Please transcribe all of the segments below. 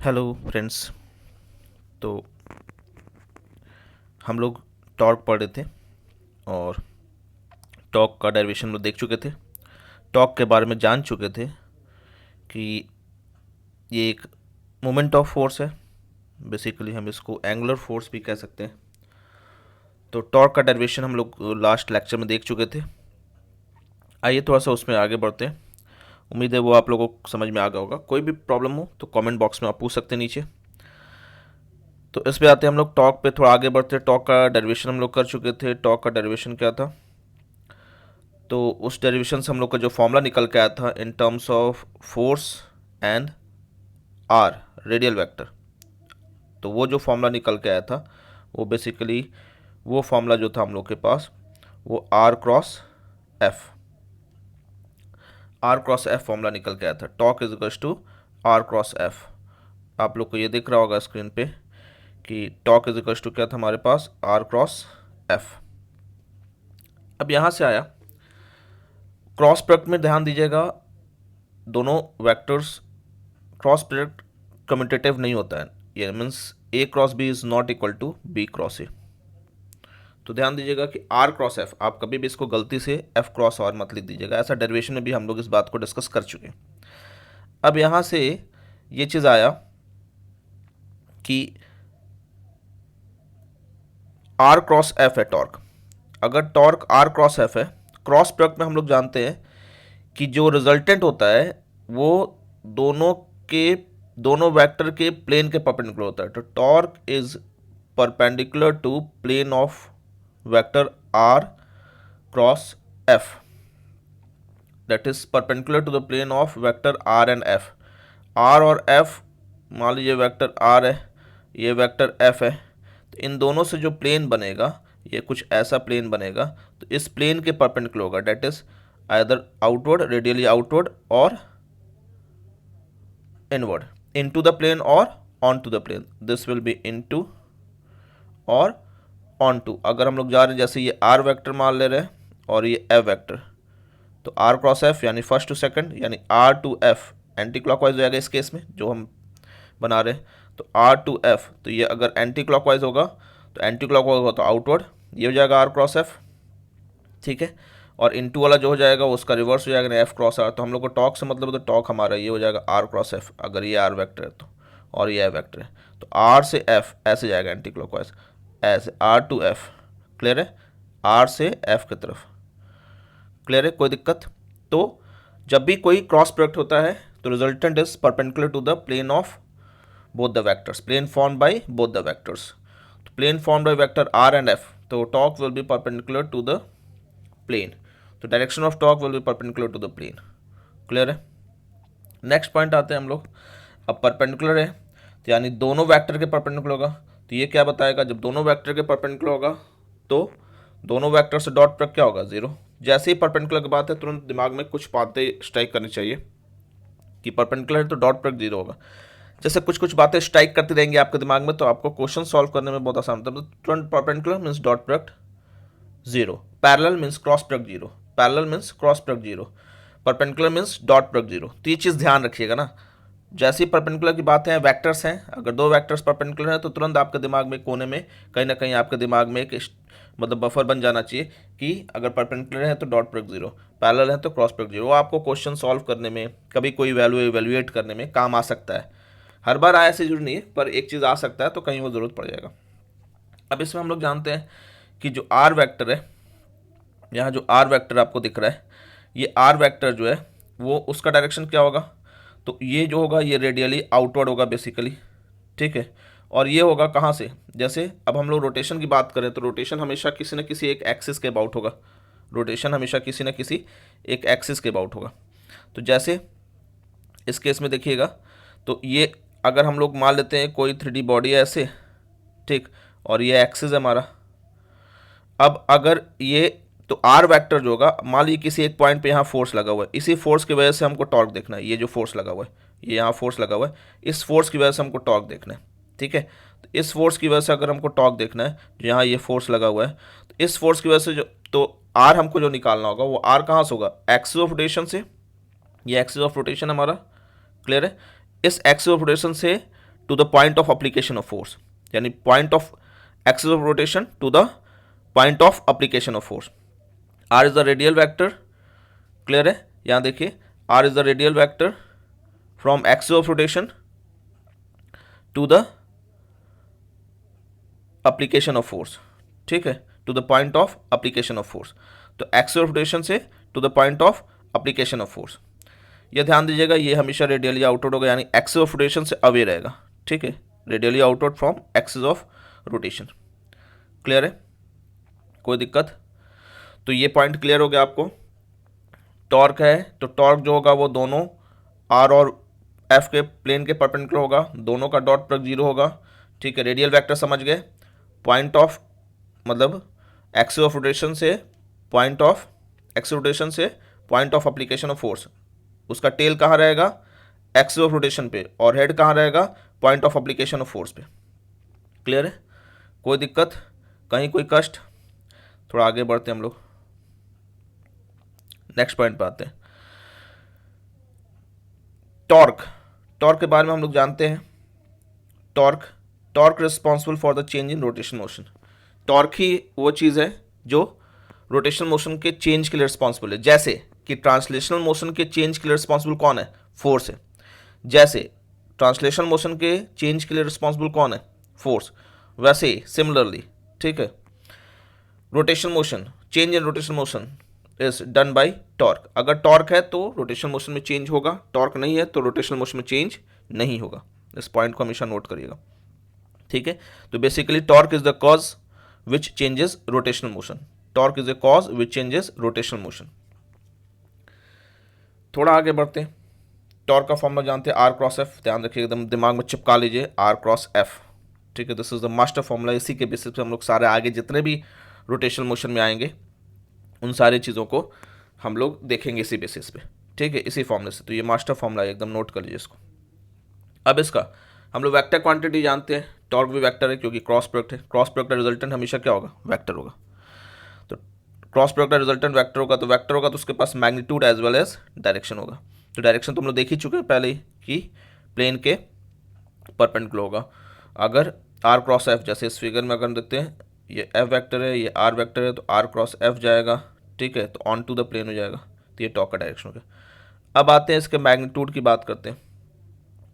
Hello friends. तो हम लोग टॉर्क पढ़ रहे थे और टॉर्क का डेरिवेशन लोग देख चुके थे। टॉर्क के बारे में जान चुके थे कि ये एक मोमेंट ऑफ फोर्स है। बेसिकली हम इसको एंगुलर फोर्स भी कह सकते हैं। तो टॉर्क का डेरिवेशन हम लोग लास्ट लेक्चर में देख चुके थे। आइए थोड़ा सा उसमें आगे बढ़ते हैं। उम्मीद है वो आप लोगों को समझ में आ गया होगा। कोई भी प्रॉब्लम हो तो कमेंट बॉक्स में आप पूछ सकते हैं नीचे। तो इस पे आते हैं हम लोग टॉर्क पे, थोड़ा आगे बढ़ते हैं। टॉर्क का डेरिवेशन हम लोग कर चुके थे। टॉर्क का डेरिवेशन क्या था? तो उस डेरिवेशन से हम लोग का जो फॉर्मूला निकल के आया था in terms of force and R radial vector, तो वो जो फॉर्मूला निकल के आया था वो बेसिकली वो फॉर्मूला जो था हम लोग के पास वो आर क्रॉस एफ फॉर्मूला निकल के आया था। Torque is equals to R cross F. आप लोग को ये दिख रहा होगा स्क्रीन पे कि टॉर्क इज इक्वल्स टू क्या था हमारे पास, आर क्रॉस एफ। अब यहाँ से आया क्रॉस प्रोडक्ट में, ध्यान दीजिएगा दोनों वेक्टर्स क्रॉस प्रोडक्ट कम्यूटेटिव नहीं होता है। ये means A cross B is not equal to B cross A. तो ध्यान दीजिएगा कि आर क्रॉस एफ, आप कभी भी इसको गलती से एफ क्रॉस आर मत लिख दीजिएगा। ऐसा डेरिवेशन में भी हम लोग इस बात को डिस्कस कर चुके हैं। अब यहाँ से ये चीज़ आया कि आर क्रॉस एफ है टॉर्क। अगर टॉर्क आर क्रॉस एफ है, क्रॉस प्रोडक्ट में हम लोग जानते हैं कि जो रिजल्टेंट होता है वो दोनों के दोनों वेक्टर के प्लेन के परपेंडिकुलर होता है। तो torque is perpendicular to plane of vector R cross F, that is perpendicular to the plane of vector R and F. R और एफ, मान लीजिए वेक्टर आर है, ये वेक्टर एफ है, तो इन दोनों से जो प्लेन बनेगा ये कुछ ऐसा प्लेन बनेगा। तो इस प्लेन के परपेंडिकुलर होगा, that is either outward, radially outward और इनवर्ड, इनटू द प्लेन और on to the plane. This will be into और ऑन टू। अगर हम लोग जा रहे हैं जैसे ये आर वेक्टर मान ले रहे हैं और ये एफ वेक्टर, तो आर क्रॉस एफ यानी फर्स्ट टू सेकंड, यानी R to F anti clockwise हो जाएगा इस केस में जो हम बना रहे हैं। तो आर टू एफ, तो ये अगर एंटी क्लॉकवाइज होगा तो एंटी क्लॉकवाइज होगा तो आउटवर्ड, ये हो जाएगा आर क्रॉस एफ, ठीक है। और इनटू वाला जो हो जाएगा उसका रिवर्स हो जाएगा ना, एफ क्रॉस आर। तो हम लोग को टॉर्क से मतलब, तो टॉर्क हमारा ये हो जाएगा आर क्रॉस एफ, अगर ये आर वेक्टर है तो, और ये एफ वेक्टर है तो आर से एफ ऐसे जाएगा एंटी क्लॉकवाइज, ऐसे आर टू एफ। क्लियर है? आर से एफ की तरफ। क्लियर है? कोई दिक्कत? तो जब भी कोई क्रॉस प्रोडक्ट होता है तो resultant is perpendicular to the plane of both the vectors, plane formed by both the vectors. तो plane formed by vector r and f, तो torque will be perpendicular to the plane, तो direction of torque will be perpendicular to the plane. Clear है? Next point आते हैं हम लोग। अब perpendicular है तो यानी दोनों वेक्टर के परपेंडिकुलर होगा। तो ये क्या बताएगा, जब दोनों वेक्टर के परपेंडिकुलर होगा तो दोनों वेक्टर से डॉट प्रोडक्ट क्या होगा, जीरो। जैसे ही परपेंडिकुलर की बात है तुरंत दिमाग में कुछ बातें स्ट्राइक करनी चाहिए कि परपेंडिकुलर है तो डॉट प्रोडक्ट जीरो होगा। जैसे कुछ कुछ बातें स्ट्राइक करती रहेंगी आपके दिमाग में तो आपको क्वेश्चन सॉल्व करने में बहुत आसान होता है। तुरंत perpendicular means dot product zero, parallel means cross product zero, parallel means cross product zero, perpendicular means dot product zero. तो ये चीज़ ध्यान रखिएगा ना, जैसे ही परपेंडिकुलर की बात है, वेक्टर्स हैं, अगर दो वेक्टर्स परपेंडिकुलर हैं तो तुरंत आपके दिमाग में कोने में कहीं ना कहीं आपके दिमाग में एक मतलब बफर बन जाना चाहिए कि अगर परपेंडिकुलर है तो डॉट प्रोडक्ट जीरो, पैरेलल है तो क्रॉस प्रोडक्ट जीरो। वो आपको क्वेश्चन सॉल्व करने में, कभी कोई वैल्यू इवेल्युएट करने में काम आ सकता है। हर बार आया से जरूरी नहीं है, पर एक चीज़ आ सकता है तो कहीं वो ज़रूरत पड़ जाएगा। अब इसमें हम लोग जानते हैं कि जो आर वेक्टर है, यहाँ जो आर वेक्टर आपको दिख रहा है, ये आर वेक्टर जो है वो उसका डायरेक्शन क्या होगा, तो ये जो होगा ये रेडियली आउटवर्ड होगा बेसिकली, ठीक है। और ये होगा कहाँ से, जैसे अब हम लोग रोटेशन की बात करें तो रोटेशन हमेशा किसी न किसी एक एक्सिस के अबाउट होगा, रोटेशन हमेशा किसी न किसी एक एक्सिस के अबाउट होगा। तो जैसे इस केस में देखिएगा, तो ये अगर हम लोग मान लेते हैं कोई 3D बॉडी है ऐसे, ठीक, और ये एक्सिस है हमारा। अब अगर ये, तो आर वेक्टर जो होगा, मान लीजिए किसी एक पॉइंट पे यहाँ फोर्स लगा हुआ है, इसी फोर्स की वजह से हमको टॉर्क देखना है। ये जो फोर्स लगा हुआ है, ये यहाँ फोर्स लगा हुआ है, इस फोर्स की वजह से हमको टॉर्क देखना है, ठीक है। तो इस फोर्स की वजह से अगर हमको टॉर्क देखना है, जो यहाँ ये फोर्स लगा हुआ है, तो इस फोर्स की वजह से जो, तो आर हमको जो निकालना होगा वो आर कहाँ से होगा, एक्सिस ऑफ रोटेशन से। ये एक्सिस ऑफ रोटेशन हमारा, क्लियर है। इस एक्सिस ऑफ रोटेशन से to the point of application of force, यानी point of axis of rotation to the point of application of force. R is the radial vector, clear है, यहां देखिए R is the radial vector from axis of rotation to the application of force, ठीक है, to the point of application of force. तो axis of rotation से to the point of application of force. ये ध्यान दीजिएगा, ये हमेशा radially outward होगा, यानी एक्सिस ऑफ रोटेशन से अवे रहेगा, ठीक है, radially outward from axis of rotation. Clear है, कोई दिक्कत? तो ये पॉइंट क्लियर हो गया आपको। टॉर्क है तो टॉर्क जो होगा वो दोनों आर और एफ के प्लेन के परपेंडिकुलर होगा, दोनों का डॉट प्रोडक्ट जीरो होगा, ठीक है। रेडियल वेक्टर समझ गए, पॉइंट ऑफ मतलब एक्सिस ऑफ रोटेशन से पॉइंट ऑफ एक्सिस रोटेशन से point of application of force, उसका टेल कहाँ रहेगा, एक्सिस ऑफ रोटेशन पे, और हेड कहाँ रहेगा, point of application of force पे। क्लियर है, कोई दिक्कत, कहीं कोई कष्ट? थोड़ा आगे बढ़ते हैं हम लोग, नेक्स्ट पॉइंट पे आते हैं। टॉर्क, टॉर्क के बारे में हम लोग जानते हैं। Torque responsible for the change in rotation motion. Torque ही वो चीज़ है जो रोटेशन मोशन के चेंज के लिए रिस्पॉन्सिबल है। जैसे कि ट्रांसलेशनल मोशन के चेंज के लिए रिस्पॉन्सिबल कौन है, फोर्स है। जैसे ट्रांसलेशनल मोशन के चेंज के लिए रिस्पॉन्सिबल कौन है, फोर्स, वैसे ही सिमिलरली, ठीक है, rotation motion, change in rotation motion is done by torque. अगर टॉर्क है तो रोटेशन मोशन में चेंज होगा, टॉर्क नहीं है तो रोटेशनल मोशन में चेंज नहीं होगा। इस पॉइंट को हमेशा नोट करिएगा, ठीक है। तो basically torque is the cause which changes rotational motion, torque is a cause which changes rotational motion. थोड़ा आगे बढ़ते हैं, टॉर्क का फॉर्मूला जानते हैं, आर क्रॉस एफ, ध्यान रखिए, एकदम दिमाग में चिपका लीजिए, आर क्रॉस एफ, ठीक है। This is the master formula, इसी के बेसिस पे हम लोग सारे आगे जितने भी रोटेशनल मोशन में आएंगे उन सारी चीज़ों को हम लोग देखेंगे इसी बेसिस पे, ठीक है, इसी फॉर्मूले से। तो ये मास्टर फॉर्मूला है, एकदम नोट कर लीजिए इसको। अब इसका हम लोग वेक्टर क्वांटिटी जानते हैं, टॉर्क भी वेक्टर है क्योंकि क्रॉस प्रोडक्ट है, क्रॉस प्रोडक्ट का रिजल्टेंट हमेशा क्या होगा, वेक्टर होगा। तो क्रॉस प्रोडक्ट का रिजल्टेंट वेक्टर होगा, तो वेक्टर होगा तो उसके पास magnitude as well as direction होगा। तो डायरेक्शन तो हम लोग देख ही चुके हैं पहले ही कि प्लेन के परपेंडिकुलर होगा। अगर आर क्रॉस एफ, जैसे इस फिगर में अगर हम देखते हैं, ये एफ वेक्टर है, ये आर वेक्टर है, तो आर क्रॉस एफ जाएगा, ठीक है, तो ऑन टू द प्लेन हो जाएगा, तो ये टॉर्क का डायरेक्शन हो गया। अब आते हैं इसके मैग्नीट्यूड की बात करते हैं।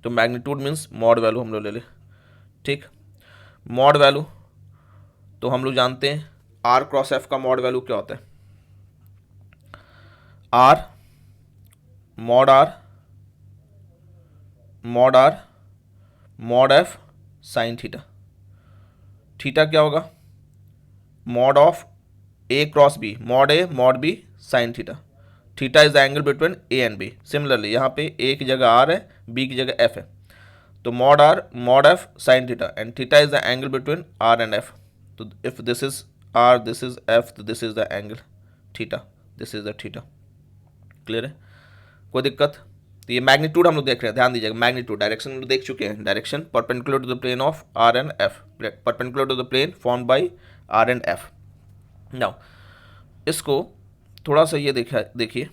तो मैग्नीट्यूड मीन्स मॉड वैल्यू हम लोग ले लें, ठीक, मॉड वैल्यू तो हम लोग जानते हैं आर क्रॉस एफ का मॉड वैल्यू क्या होता है, R mod F sine theta. Theta क्या होगा, mod of A cross B, mod A mod B sine theta. Theta is the angle between A and B. Similarly यहाँ पे ए की जगह आर है, बी की जगह एफ है, तो mod R mod F sine theta, and theta is the angle between R and F. तो if this is R, this is F, तो this is the angle theta, this is the theta. Clear है, कोई दिक्कत? तो ये magnitude हम लोग देख रहे हैं, ध्यान दीजिएगा, मैग्नीट्यूड, डायरेक्शन हम लोग देख चुके हैं, direction perpendicular to the plane of R and F, perpendicular to the plane formed by R and F. Now इसको थोड़ा सा ये देखिए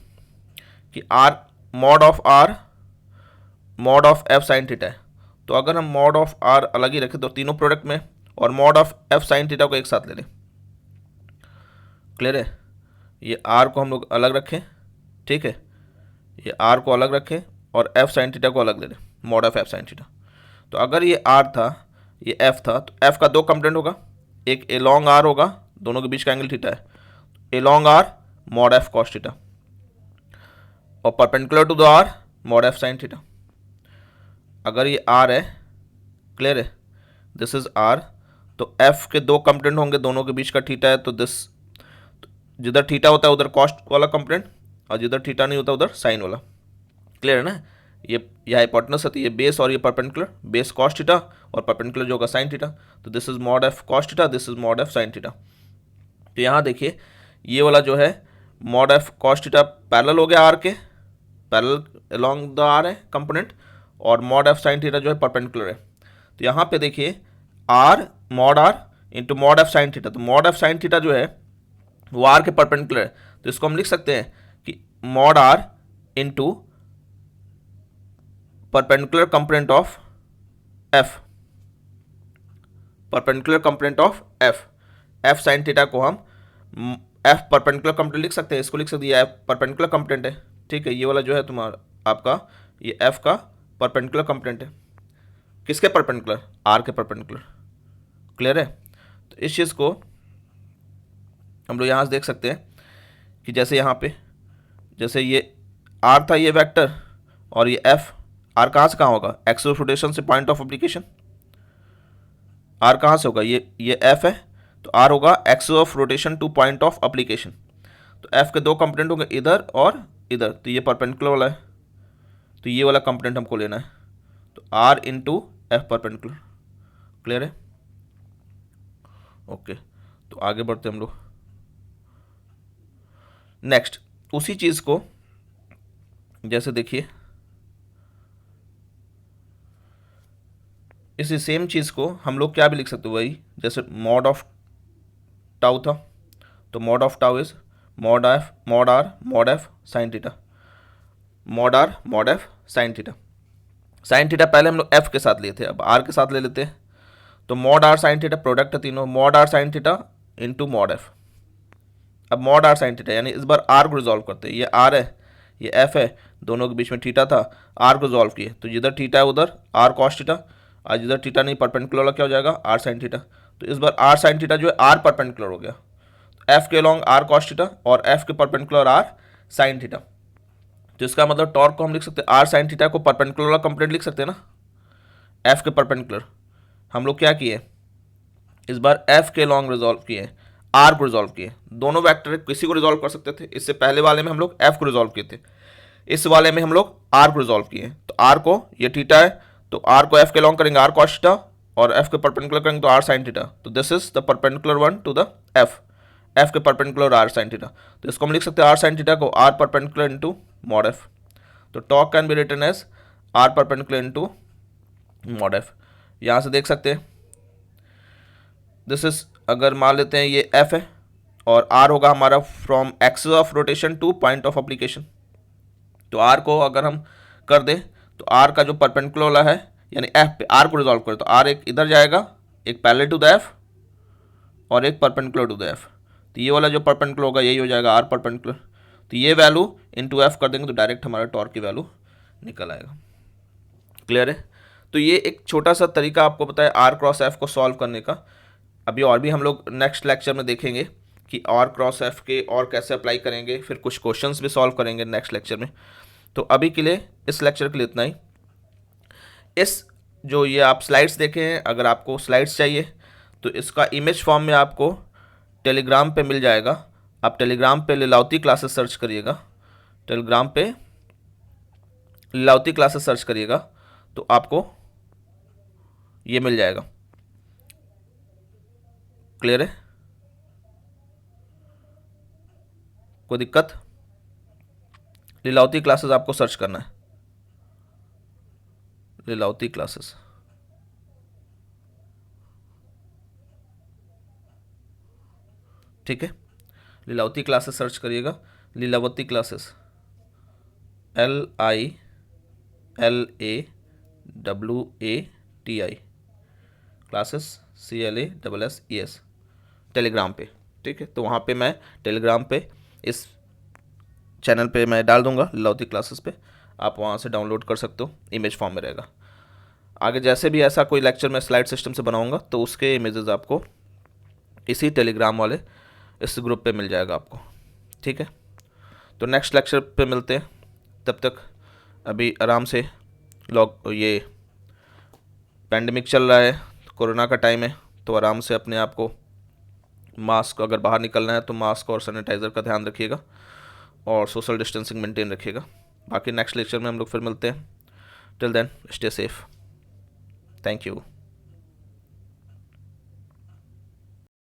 कि R mod of F sine theta है, तो अगर हम मॉड ऑफ आर अलग ही रखें तो तीनों प्रोडक्ट में, और mod of F sine theta को एक साथ ले लें। क्लियर है, ये आर को हम लोग अलग रखें, ठीक है, ये आर को अलग रखें और एफ साइन थीटा को अलग ले लें, mod of F sine theta. तो अगर ये आर था, ये एफ था, तो एफ का दो कंपोनेंट होगा, एक ए लॉन्ग आर होगा, दोनों के बीच का एंगल थीटा है, along R mod F cos theta, और perpendicular to the R mod F sine theta. अगर ये आर है, क्लियर है, दिस इज आर, तो एफ के दो कंपोनेंट होंगे, दोनों के बीच का थीटा है, तो दिस, जिधर थीटा होता है उधर कॉस्ट वाला कंपोनेंट, और जिधर थीटा नहीं होता उधर साइन वाला। क्लियर है ना, ये हाइपोटेनस है, तो ये बेस और ये परपेंडिकुलर, बेस कॉस थीटा और परपेंडिकुलर जो होगा साइन थीटा, तो this is mod F cos theta, this is mod F sine theta. तो यहाँ देखिए ये वाला जो है mod F cos theta parallel हो गया आर के, पैरेलल अलोंग द आर है कंपोनेंट, और मॉड एफ साइन थीटा जो है परपेंडिकुलर है। तो यहाँ पे देखिए R into mod F sine theta, तो मॉड एफ साइन थीटा जो है वो आर के परपेंडिकुलर है, तो इसको हम लिख सकते हैं कि mod R into perpendicular component of F, perpendicular component of F, F sine theta को हम एफ परपेंडिकुलर कंपोनेंट लिख सकते हैं, इसको लिख सकते हैं, ये एफ परपेंडिकुलर कंपोनेंट है, ठीक है। ये वाला जो है तुम्हारा आपका ये एफ का परपेंडिकुलर कंपोनेंट है, किसके परपेंडिकुलर, आर के परपेंडिकुलर, क्लियर है। तो इस चीज़ को हम लोग यहाँ से देख सकते हैं कि जैसे यहाँ पे जैसे ये आर था ये वेक्टर और ये एफ, आर कहाँ से कहाँ होगा, एक्सिस ऑफ रोटेशन से पॉइंट ऑफ एप्लीकेशन, आर कहाँ से होगा, ये एफ है तो आर होगा axis of rotation two point of application. तो एफ के दो कंपोनेंट होंगे इधर और इधर, तो ये परपेंडिकुलर वाला है, तो ये वाला कंपोनेंट हमको लेना है, तो R into F perpendicular, clear है। ओके, तो आगे बढ़ते हम लोग नेक्स्ट उसी चीज़ को, जैसे देखिए इसी सेम चीज़ को हम लोग क्या भी लिख सकते हो, वही जैसे मॉड ऑफ टाउ था, तो mod of tau is mod F mod R mod F sine theta, mod R mod F sine theta. Sine theta पहले हम लोग एफ के साथ लिए थे, अब आर के साथ ले लेते हैं, तो mod R sine theta product है तीनों, mod R sine theta into mod F. अब मॉड आर साइन थीटा यानी इस बार आर को रिजॉल्व करते हैं, ये आर है ये एफ है, दोनों के बीच में थीटा था, आर को रिजॉल्व किए तो जिधर थीटा है उधर आर कॉस थीटा, आज इधर थीटा नहीं परपेंडिकुलर वाला क्या हो जाएगा आर साइन थीटा, तो इस बार आर साइन थीटा जो है आर परपेंडिकुलर हो गया, तो एफ के लॉन्ग आर कॉस थीटा और एफ के परपेंडिकुलर आर साइन थीटा। तो इसका मतलब टॉर्क को हम लिख सकते हैं आर साइन थीटा को परपेंडिकुलर वाला कंपोनेंट लिख सकते हैं ना, एफ के परपेंडिकुलर। हम लोग क्या किए इस बार एफ के लॉन्ग रिजॉल्व किए, आर को रिजॉल्व किए, दोनों वेक्टर किसी को रिजॉल्व कर सकते थे, इससे पहले वाले में हम लोग एफ को रिजॉल्व किए थे, इस वाले में हम लोग आर को रिजॉल्व किए, तो आर को ये थीटा है तो आर को एफ के लॉन्ग करेंगे आर कॉस थीटा और एफ के परपेंडिकुलर करेंगे तो आर साइन थीटा, तो this is the perpendicular one to the F, F के परपेंडिकुलर आर साइन थीटा, तो इसको हम लिख सकते हैं आर साइन थीटा को R perpendicular into mod F, तो torque can be written as R perpendicular into mod F. यहाँ से देख सकते हैं दिस इज, अगर मान लेते हैं ये एफ है और आर होगा हमारा from axis of rotation two point of application, तो आर को अगर हम कर दें तो आर का जो परपेंडिकुलर वाला है यानी एफ पे आर को रिजॉल्व करें तो आर एक इधर जाएगा, एक पैरेलल टू द एफ और एक परपेंडिकुलर टू द एफ, तो ये वाला जो परपेंडिकुलर होगा यही हो जाएगा आर परपेंडिकुलर, तो ये वैल्यू इनटू एफ कर देंगे तो डायरेक्ट हमारा टॉर्क की वैल्यू निकल आएगा, क्लियर है। तो ये एक छोटा सा तरीका आपको पता है आर क्रॉस एफ को सॉल्व करने का, अभी और भी हम लोग नेक्स्ट लेक्चर में देखेंगे कि आर क्रॉस एफ के और कैसे अप्लाई करेंगे, फिर कुछ क्वेश्चंस भी सॉल्व करेंगे नेक्स्ट लेक्चर में। तो अभी के लिए इस लेक्चर के लिए इतना ही। इस जो ये आप स्लाइड्स देखे हैं, अगर आपको स्लाइड्स चाहिए तो इसका इमेज फॉर्म में आपको टेलीग्राम पे मिल जाएगा, आप टेलीग्राम पे लीलावती क्लासेस सर्च करिएगा, टेलीग्राम पे लीलावती क्लासेस सर्च करिएगा तो आपको ये मिल जाएगा, क्लियर है। कोई दिक्कत, लीलावती क्लासेस आपको सर्च करना है, लीलावती क्लासेस, ठीक है। लीलावती क्लासेस सर्च करिएगा, Lilawati classes LILAWATI classes CLASSES Telegram पे, ठीक है। तो वहाँ पे मैं टेलीग्राम पे इस चैनल पे मैं डाल दूंगा लीलावती क्लासेस पे, आप वहाँ से डाउनलोड कर सकते हो, इमेज फॉर्म में रहेगा। आगे जैसे भी ऐसा कोई लेक्चर मैं स्लाइड सिस्टम से बनाऊंगा तो उसके इमेजेस आपको इसी टेलीग्राम वाले इस ग्रुप पे मिल जाएगा आपको, ठीक है। तो नेक्स्ट लेक्चर पे मिलते हैं, तब तक अभी आराम से ये पैंडमिक चल रहा है, कोरोना का टाइम है, तो आराम से अपने आप को मास्क, अगर बाहर निकलना है तो मास्क और सैनिटाइज़र का ध्यान रखिएगा और सोशल डिस्टेंसिंग मेंटेन रखिएगा। बाकी नेक्स्ट लेक्चर में हम लोग फिर मिलते हैं, till then stay safe, thank you.